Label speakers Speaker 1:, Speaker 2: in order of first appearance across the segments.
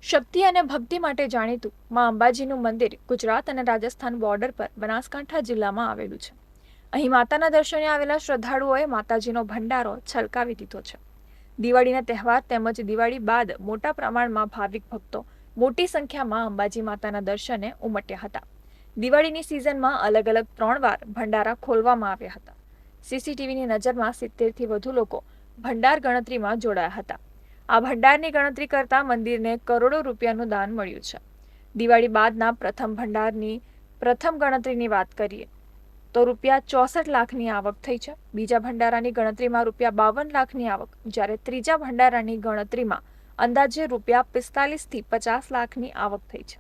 Speaker 1: શક્તિ અને ભક્તિ માટે જાણીતું માં અંબાજીનું મંદિર ગુજરાત અને રાજસ્થાન બોર્ડર પર બનાસકાંઠા જિલ્લામાં આવેલું છે. અહીં માતાના દર્શને આવેલા શ્રદ્ધાળુઓએ માતાજીનો ભંડારો છલકાવી દીધો છે. દિવાળીના તહેવાર તેમજ દિવાળી બાદ મોટા પ્રમાણમાં ભાવિક ભક્તો મોટી સંખ્યામાં અંબાજી માતાના દર્શને ઉમટ્યા હતા. દિવાળીની સિઝનમાં અલગ અલગ 3 વાર ભંડારા ખોલવામાં આવ્યા હતા. સીસીટીવીની નજરમાં 70થી વધુ લોકો ભંડાર ગણતરીમાં જોડાયા હતા. આ ભંડારની ગણતરી કરતા મંદિરને કરોડો રૂપિયાનું દાન મળ્યું છે. દિવાળી બાદના પ્રથમ ભંડારની પ્રથમ ગણતરીની વાત કરીએ તો રૂપિયા 64 લાખની આવક થઈ છે. બીજા ભંડારાની ગણતરીમાં રૂપિયા 52 લાખની આવક, જ્યારે ત્રીજા ભંડારાની ગણતરીમાં અંદાજે રૂપિયા 45 થી 50 લાખની આવક થઈ છે.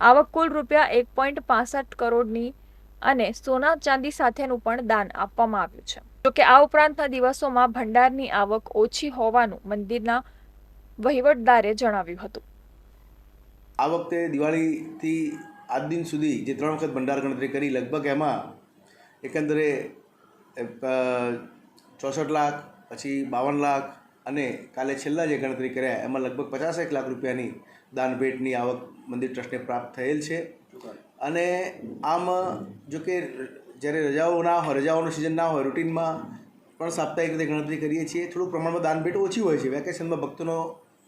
Speaker 1: આવક કુલ રૂપિયા 1.65 કરોડની અને સોના ચાંદી સાથેનું પણ દાન આપવામાં આવ્યું છે. જોકે આ ઉપરાંતના દિવસોમાં ભંડારની આવક ઓછી હોવાનું મંદિરના વહીવટદારે જણાવ્યું હતું.
Speaker 2: આ વખતે દિવાળીથી આજ દિન સુધી જે 3 વખત ભંડાર ગણતરી કરી, લગભગ એમાં એકંદરે 64 લાખ, પછી 52 લાખ અને કાલે છેલ્લા જે ગણતરી કર્યા એમાં લગભગ 51 લાખ રૂપિયાની દાન ભેટની આવક મંદિર ટ્રસ્ટને પ્રાપ્ત થયેલ છે. અને આમ જો કે જ્યારે રજાઓનું સિઝન ના હોય, રૂટીનમાં પણ સાપ્તાહિક રીતે ગણતરી કરીએ છીએ. થોડું પ્રમાણમાં દાનભેટ ઓછી હોય છે. વેકેશનમાં ભક્તોનો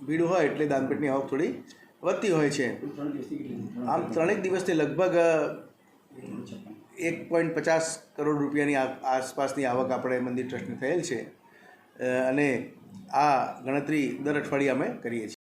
Speaker 2: ભીડ હોય એટલે દાનભેટની આવક થોડી વધતી હોય છે. આમ 3 દિવસથી લગભગ 1.50 કરોડ રૂપિયાની આસપાસની આવક આપણે મંદિર ટ્રસ્ટને થયેલ છે. અને આ ગણતરી દર અઠવાડિયે અમે કરીએ છીએ.